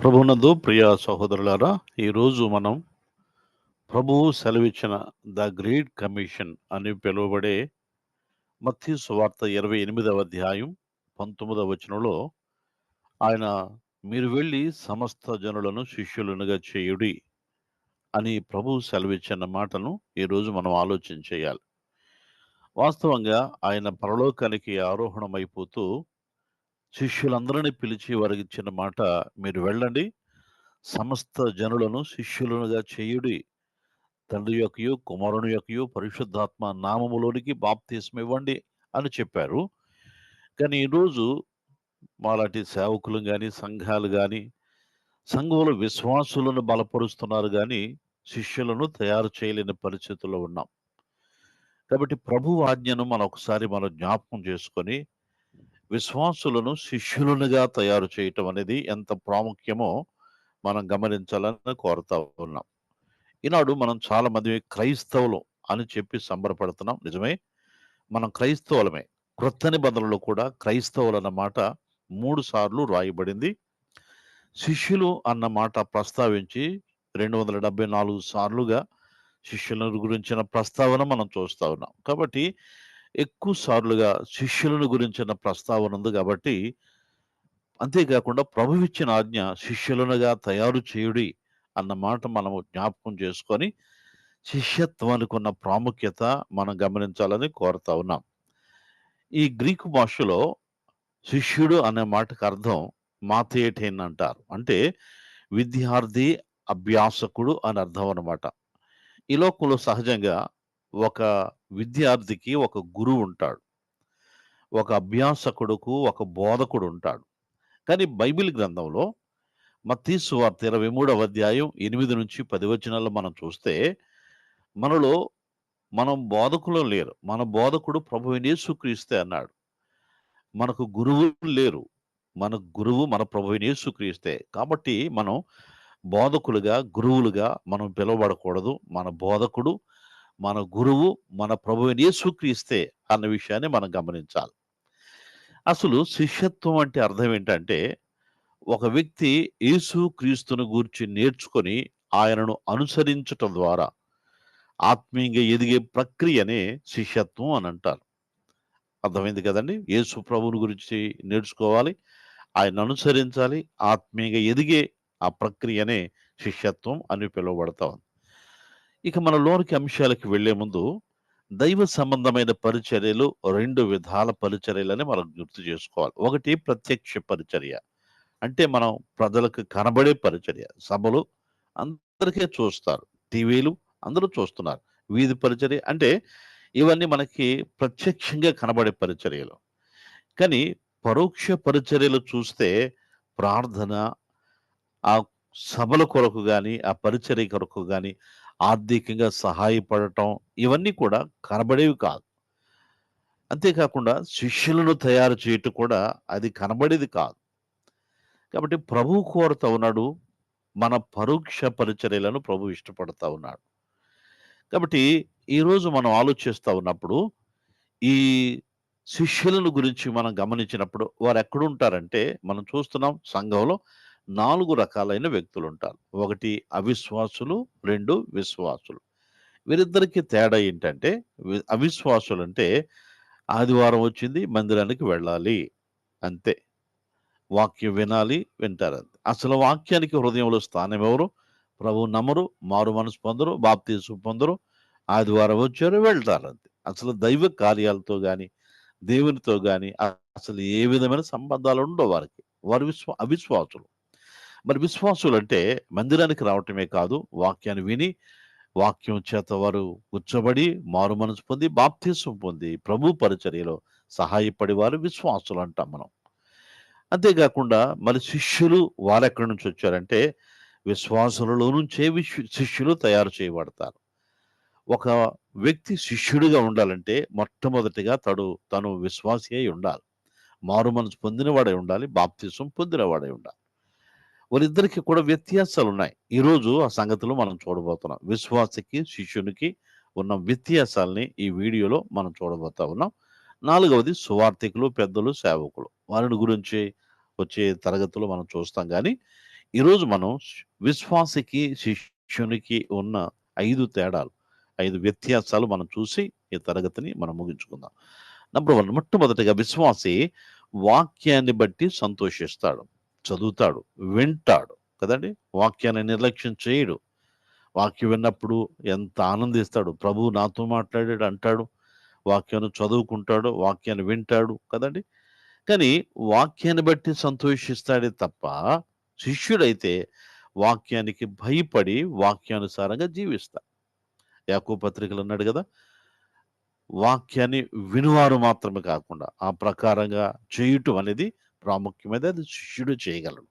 ప్రభునందు ప్రియ సహోదరులారా, ఈరోజు మనం ప్రభువు సెలవిచ్చిన ద గ్రేట్ కమిషన్ అని పిలువబడే మత్తయి సువార్త 28వ అధ్యాయం 19వ వచనంలో ఆయన మీరు వెళ్ళి సమస్త జనులను శిష్యులనుగా చేయుడి అని ప్రభువు సెలవిచ్చిన మాటను ఈరోజు మనం ఆలోచన చేయాలి. వాస్తవంగా ఆయన పరలోకానికి ఆరోహణమైపోతూ శిష్యులందరినీ పిలిచి వారికి ఇచ్చిన మాట, మీరు వెళ్ళండి సమస్త జనులను శిష్యులనుగా చేయుడి, తండ్రి యొక్కయు కుమారుని యొక్కయు పరిశుద్ధాత్మ నామములోనికి బాప్తిస్మం ఇవ్వండి అని చెప్పారు. కానీ ఈరోజు మాలాంటి సేవకులు కానీ సంఘాలు కానీ సంఘంలో విశ్వాసులను బలపరుస్తున్నారు కానీ శిష్యులను తయారు చేయలేని పరిస్థితుల్లో ఉన్నాం. కాబట్టి ప్రభు ఆజ్ఞను మనం జ్ఞాపకం చేసుకొని విశ్వాసులను శిష్యులనుగా తయారు చేయటం అనేది ఎంత ప్రాముఖ్యమో మనం గమనించాలని కోరుతా ఉన్నాం. ఈనాడు మనం చాలా మంది క్రైస్తవులు అని చెప్పి సంబరపడుతున్నాం. నిజమే, మనం క్రైస్తవులమే. క్రొత్త నిబంధనలో కూడా క్రైస్తవులు అన్న మాట 3 సార్లు రాయబడింది. శిష్యులు అన్న మాట ప్రస్తావించి 274 సార్లుగా శిష్యులను గురించిన ప్రస్తావన మనం చూస్తా ఉన్నాం. కాబట్టి ఎక్కువ సార్లుగా శిష్యులను గురించిన ప్రస్తావన ఉంది కాబట్టి, అంతేకాకుండా ప్రభువు ఇచ్చిన ఆజ్ఞ శిష్యులనుగా తయారు చేయుడి అన్న మాట మనము జ్ఞాపకం చేసుకొని శిష్యత్వానికి ఉన్న ప్రాముఖ్యత మనం గమనించాలని కోరుతా ఉన్నాం. ఈ గ్రీకు భాషలో శిష్యుడు అనే మాటకు అర్థం మాథేటేన్ అంటారు. అంటే విద్యార్థి, అభ్యాసకుడు అని అర్థం అన్నమాట. ఈ లోకంలో సహజంగా ఒక విద్యార్థికి ఒక గురువు ఉంటాడు. ఒక అభ్యాసకుడుకు ఒక బోధకుడు ఉంటాడు. కానీ బైబిల్ గ్రంథంలో మత్తయి సువార్త 23వ అధ్యాయం 8-10 వచనాల్లో మనం చూస్తే, మనలో మనం బోధకులు లేరు. మన బోధకుడు ప్రభువైన యేసుక్రీస్తే అన్నాడు. మనకు గురువులు లేరు. మన గురువు మన ప్రభువైన యేసుక్రీస్తే. కాబట్టి మనం బోధకులుగా, గురువులుగా మనం పిలువబడకూడదు. మన బోధకుడు, మన గురువు మన ప్రభువైన యేసుక్రీస్తే అన్న విషయాన్ని మనం గమనించాలి. అసలు శిష్యత్వం అంటే అర్థం ఏంటంటే, ఒక వ్యక్తి యేసుక్రీస్తును గూర్చి నేర్చుకొని ఆయనను అనుసరించటం ద్వారా ఆత్మీయంగా ఎదిగే ప్రక్రియనే శిష్యత్వం అని అంటారు. అర్థమైంది కదండి. యేసు ప్రభువుని గురించి నేర్చుకోవాలి, ఆయన అనుసరించాలి, ఆత్మీయంగా ఎదిగే ఆ ప్రక్రియనే శిష్యత్వం అని పిలువబడతా ఉంది. ఇక మన లోనికి అంశాలకు వెళ్లే ముందు దైవ సంబంధమైన పరిచర్యలు 2 విధాల పరిచర్యలని మనం గుర్తు చేసుకోవాలి. ఒకటి ప్రత్యక్ష పరిచర్య. అంటే మనం ప్రజలకు కనబడే పరిచర్య. సభలు అందరికీ చూస్తారు. టీవీలు అందరూ చూస్తున్నారు. వీధి పరిచర్య అంటే ఇవన్నీ మనకి ప్రత్యక్షంగా కనబడే పరిచర్యలు. కానీ పరోక్ష పరిచర్యలు చూస్తే ప్రార్థన, ఆ సభల కొరకు గాని, ఆ పరిచర్య కొరకు గాని ఆర్థికంగా సహాయపడటం ఇవన్నీ కూడా కనబడేవి కాదు. అంతేకాకుండా శిష్యులను తయారు చేయటం కూడా అది కనబడేది కాదు. కాబట్టి ప్రభువు కోరుతా ఉన్నాడు. మన పరోక్ష పరిచర్యలను ప్రభువు ఇష్టపడతా ఉన్నాడు. కాబట్టి ఈరోజు మనం ఆలోచిస్తా ఉన్నప్పుడు, ఈ శిష్యులను గురించి మనం గమనించినప్పుడు వారు ఎక్కడుంటారంటే, మనం చూస్తున్నాం సంఘంలో 4 రకాలైన వ్యక్తులుంటారు. ఒకటి అవిశ్వాసులు, 2 విశ్వాసులు. వీరిద్దరికీ తేడా ఏంటంటే, అవిశ్వాసులంటే ఆదివారం వచ్చింది మందిరానికి వెళ్ళాలి అంతే. వాక్యం వినాలి, వింటారంతే. అసలు వాక్యానికి హృదయంలో స్థానం ఎవరు? ప్రభువు నమ్మరు, మారు మనసు పొందరు, బాప్తీసం పొందరు, ఆదివారం వచ్చారు, వెళ్తారంతే. అసలు దైవ కార్యాలతో గాని, దేవునితో గాని అసలు ఏ విధమైన సంబంధాలు ఉండవు వారికి. వారు అవిశ్వాసులు. మరి విశ్వాసులంటే మందిరానికి రావటమే కాదు, వాక్యాన్ని విని, వాక్యం చేత వారు కూర్చోబడి, మారు మనసు పొంది, బాప్తీసం పొంది, ప్రభు పరిచర్యలో సహాయపడి వారు విశ్వాసులు అంటాం మనం. అంతేకాకుండా మరి శిష్యులు వారెక్కడి నుంచి వచ్చారంటే, విశ్వాసులలో నుంచే శిష్యులు తయారు చేయబడతారు. ఒక వ్యక్తి శిష్యుడిగా ఉండాలంటే మొట్టమొదటిగా తను విశ్వాసి అయి ఉండాలి. మారు మనసు పొందినవాడై ఉండాలి, బాప్తిసం పొందినవాడై ఉండాలి. వారిద్దరికి కూడా వ్యత్యాసాలున్నాయి. ఈరోజు ఆ సంగతులు మనం చూడబోతున్నాం. విశ్వాసికి, శిష్యునికి ఉన్న వ్యత్యాసాలని ఈ వీడియోలో మనం చూడబోతా ఉన్నాం. 4వది సువార్థికులు, పెద్దలు, సేవకులు. వారిని గురించి వచ్చే తరగతులు మనం చూస్తాం గానీ, ఈరోజు మనం విశ్వాసికి శిష్యునికి ఉన్న 5 తేడాలు, 5 వ్యత్యాసాలు మనం చూసి ఈ తరగతిని మనం ముగించుకుందాం. నంబర్ 1, మొట్టమొదటిగా విశ్వాసి వాక్యాన్ని బట్టి సంతోషిస్తాడు, చదువుతాడు, వింటాడు కదండి. వాక్యాన్ని నిర్లక్ష్యం చేయడు. వాక్యం విన్నప్పుడు ఎంత ఆనందిస్తాడు, ప్రభువు నాతో మాట్లాడాడు అంటాడు. వాక్యాన్ని చదువుకుంటాడు, వాక్యాన్ని వింటాడు కదండి. కానీ వాక్యాన్ని బట్టి సంతోషిస్తాడే తప్ప, శిష్యుడైతే వాక్యానికి భయపడి వాక్యానుసారంగా జీవిస్తాడు. యాకోబు పత్రికలో అన్నాడు కదా, వాక్యాన్ని వినువారు మాత్రమే కాకుండా ఆ ప్రకారంగా చేయటం అనేది ప్రాముఖ్యమైనది. అది శిష్యుడు చేయగలడు.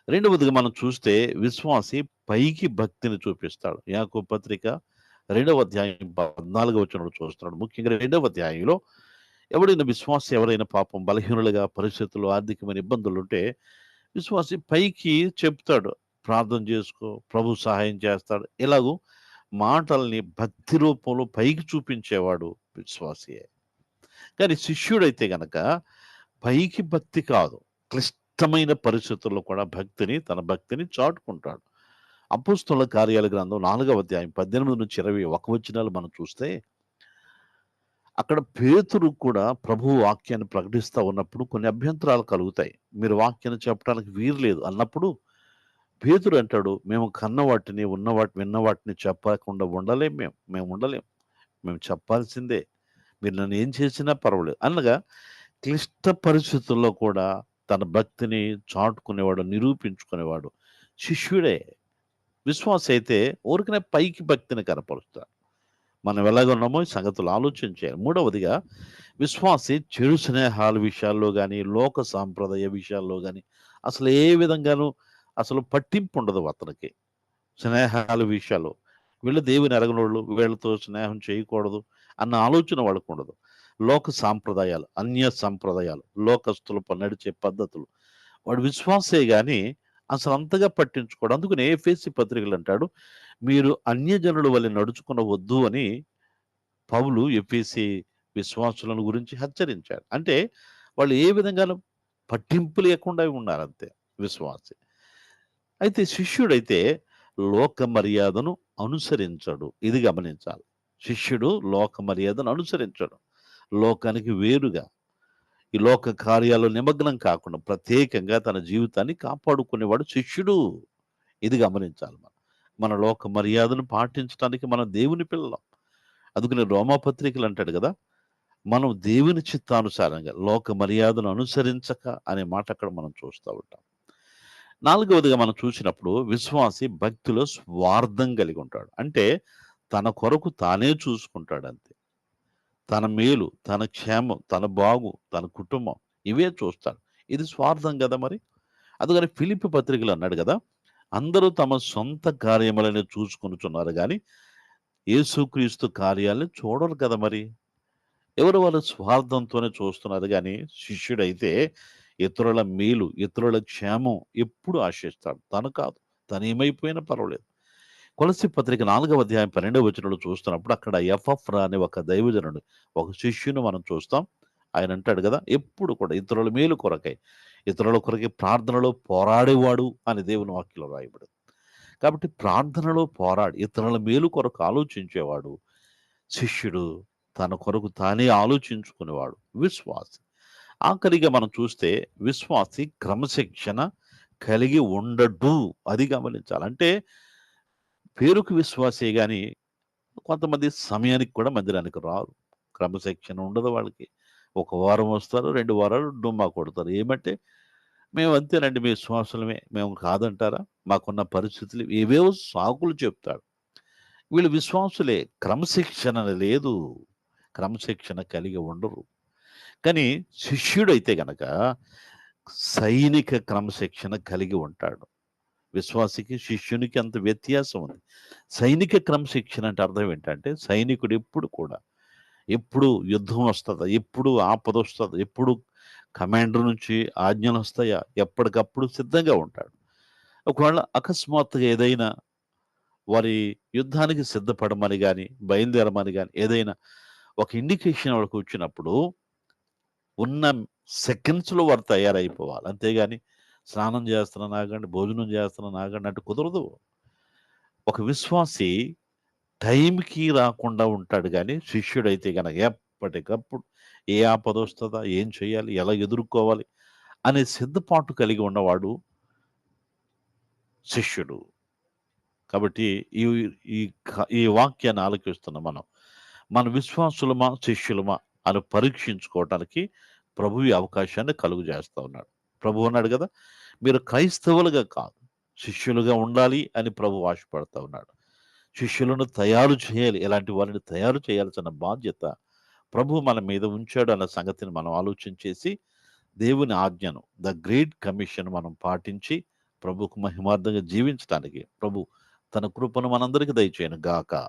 రెండవదిగా మనం చూస్తే విశ్వాసి పైకి భక్తిని చూపిస్తాడు. యాకోబు పత్రిక 2వ అధ్యాయం 14వ వచనంలో చూస్తున్నాడు. ముఖ్యంగా 2వ అధ్యాయంలో ఎవరైనా పాపం బలహీనులుగా, పరిస్థితులు, ఆర్థికమైన ఇబ్బందులు ఉంటే విశ్వాసి పైకి చెప్తాడు, ప్రార్థన చేసుకో, ప్రభు సహాయం చేస్తాడు. ఇలాగూ మాటల్ని భక్తి రూపంలో పైకి చూపించేవాడు విశ్వాసియే. కానీ శిష్యుడైతే గనక పైకి భక్తి కాదు, క్లిష్టమైన పరిస్థితుల్లో కూడా తన భక్తిని చాటుకుంటాడు. అపోస్తలుల కార్యాల గ్రంథం 4వ అధ్యాయం 18-21 వచనాలు మనం చూస్తే, అక్కడ పేతురు కూడా ప్రభు వాక్యాన్ని ప్రకటిస్తూ ఉన్నప్పుడు కొన్ని అభ్యంతరాలు కలుగుతాయి. మీరు వాక్యాన్ని చెప్పడానికి వీలు లేదు అన్నప్పుడు పేతురు అంటాడు, మేము కన్న వాటిని, విన్న వాటిని చెప్పకుండా ఉండలేం, మేము ఉండలేం, మేము చెప్పాల్సిందే, మీరు నన్ను ఏం చేసినా పర్వాలేదు అనగా క్లిష్ట పరిస్థితుల్లో కూడా తన భక్తిని చాటుకునేవాడు, నిరూపించుకునేవాడు శిష్యుడే. విశ్వాస అయితే ఊరికనే పైకి భక్తిని కనపరుస్తాడు. మనం ఎలాగ ఉన్నామో ఈ సంగతులు ఆలోచించాలి. మూడవదిగా విశ్వాసి చెడు స్నేహాల విషయాల్లో కానీ, లోక సాంప్రదాయ విషయాల్లో కానీ అసలు ఏ విధంగానూ అసలు పట్టింపు ఉండదు అతనికి. స్నేహాల విషయాలు, వీళ్ళు దేవుని ఎరగనోళ్ళు, వీళ్ళతో స్నేహం చేయకూడదు అన్న ఆలోచన వాళ్ళకు ఉండదు. లోక సాంప్రదాయాలు, అన్య సంప్రదాయాలు, లోకస్తులు నడిచే పద్ధతులు వాడు విశ్వాసే గాని అసలు అంతగా పట్టించుకోడు. అందుకనే ఎఫెసీ పత్రికలు అంటాడు, మీరు అన్యజనుల వలె నడుచుకొనవద్దు అని పౌలు ఎఫెసీ విశ్వాసులను గురించి హెచ్చరించాడు. అంటే వాళ్ళు ఏ విధంగానూ పట్టింపు లేకుండా ఉన్నారంతే విశ్వాసి. అయితే శిష్యుడైతే లోక మర్యాదను అనుసరించడు. ఇది గమనించాలి. శిష్యుడు లోక మర్యాదను అనుసరించడు. లోకానికి వేరుగా, ఈ లోక కార్యాల్లో నిమగ్నం కాకుండా ప్రత్యేకంగా తన జీవితాన్ని కాపాడుకునేవాడు శిష్యుడు. ఇది గమనించాలి మనం. మన లోక మర్యాదను పాటించడానికి మనం దేవుని పిల్లలం. అందుకని రోమాపత్రికలు అంటాడు కదా, మనం దేవుని చిత్తానుసారంగా లోక మర్యాదను అనుసరించక అనే మాట అక్కడ మనం చూస్తూ ఉంటాం. నాలుగవదిగా మనం చూసినప్పుడు విశ్వాసి భక్తిలో స్వార్థం కలిగి ఉంటాడు. అంటే తన కొరకు తానే చూసుకుంటాడు అంతే. తన మేలు, తన క్షేమం, తన బాగు, తన కుటుంబం ఇవే చూస్తాడు. ఇది స్వార్థం కదా మరి. అందుకని ఫిలిప్పి పత్రికలు అన్నాడు కదా, అందరూ తమ సొంత కార్యములని చూసుకొనుచున్నారు కానీ యేసుక్రీస్తు కార్యాలను చూడరు కదా మరి. ఎవరు వాళ్ళు స్వార్థంతోనే చూస్తున్నారు కానీ శిష్యుడైతే ఇతరుల మేలు, ఇతరుల క్షేమం ఎప్పుడు ఆశిస్తాడు. తను కాదు, తను ఏమైపోయినా పర్వాలేదు. కొలస్సీ పత్రిక 4వ అధ్యాయం 12వ వచనంలో చూస్తున్నప్పుడు అక్కడ ఎపఫ్రా అనే ఒక దైవజనుడు, ఒక శిష్యుని మనం చూస్తాం. ఆయన అంటాడు కదా, ఎప్పుడు కూడా ఇతరుల మేలు కొరకై, ఇతరుల కొరకై ప్రార్థనలో పోరాడేవాడు అని దేవుని వాక్యంలో రాయబడింది. కాబట్టి ప్రార్థనలో పోరాడి ఇతరుల మేలు కొరకు ఆలోచించేవాడు శిష్యుడు. తన కొరకు తానే ఆలోచించుకునేవాడు విశ్వాసి. ఆఖరిగా మనం చూస్తే విశ్వాసి క్రమశిక్షణ కలిగి ఉండడు. అది గమనించాలి. అంటే పేరుకు విశ్వాసే గాని కొంతమంది సమయానికి కూడా మందిరానికి రారు. క్రమశిక్షణ ఉండదు వాళ్ళకి. ఒక వారం వస్తారు, 2 వారాలు డుమ్మా కొడతారు. ఏమంటే, "మేము అంతేనండి, మీ విశ్వాసులమే, మేము కాదంటారా? మాకున్న పరిస్థితులు" ఏవేవో సాకులు చెప్తాడు. వీళ్ళు విశ్వాసులే, క్రమశిక్షణ లేదు. క్రమశిక్షణ కలిగి ఉండరు. కానీ శిష్యుడైతే గనక సైనిక క్రమశిక్షణ కలిగి ఉంటాడు. విశ్వాసికి, శిష్యునికి అంత వ్యత్యాసం ఉంది. సైనిక క్రమశిక్షణ అంటే అర్థం ఏంటంటే, సైనికుడు ఎప్పుడు యుద్ధం వస్తదా? ఎప్పుడు ఆపదొస్తదా? ఎప్పుడు కమాండర్ నుంచి ఆజ్ఞలొస్తాయా? ఎప్పటికప్పుడు సిద్ధంగా ఉంటాడు. ఒకవేళ అకస్మాత్తుగా ఏదైనా వారి యుద్ధానికి సిద్ధపడమని గాని, బయలుదేరమని గాని ఏదైనా ఒక ఇండికేషన్ వాళ్ళకి వచ్చినప్పుడు ఉన్న సెకండ్స్‌లో వారు తయారైపోవాలి. అంతేగాని స్నానం చేస్తున్నాను ఆగండి, భోజనం చేస్తున్నాను ఆగండి అంటే కుదరదు. ఒక విశ్వాసి టైంకి రాకుండా ఉంటాడు గానీ, శిష్యుడైతే గనక ఎప్పటికప్పుడు ఏ ఆపదొస్తదా? ఏం చేయాలి? ఎలా ఎదుర్కోవాలి? అనే సిద్ధపాటు కలిగి ఉన్నవాడు శిష్యుడు. కాబట్టి ఈ ఈ ఈ వాక్యాన్ని ఆలకిస్తున్న మనం, మన విశ్వాసులమా? శిష్యులమా? అని పరీక్షించుకోవటానికి ప్రభువు ఈ అవకాశాన్ని కలుగజేస్తా ఉన్నాడు. ప్రభువు అన్నాడు గదా! మీరు క్రైస్తవులుగా కాదు, శిష్యులుగా ఉండాలి అని ప్రభువు ఆశపడతా ఉన్నాడు. శిష్యులను తయారు చేయాలి. ఇలాంటి వారిని తయారు చేయాల్సిన బాధ్యత ప్రభువు మన మీద ఉంచాడు అన్న సంగతిని మనం ఆలోచన చేసి, దేవుని ఆజ్ఞను ద గ్రేట్ కమిషన్ మనం పాటించి, ప్రభువుకు మహిమార్థంగా జీవించటానికి ప్రభు తన కృపను మనందరికి దయచేయను గాక.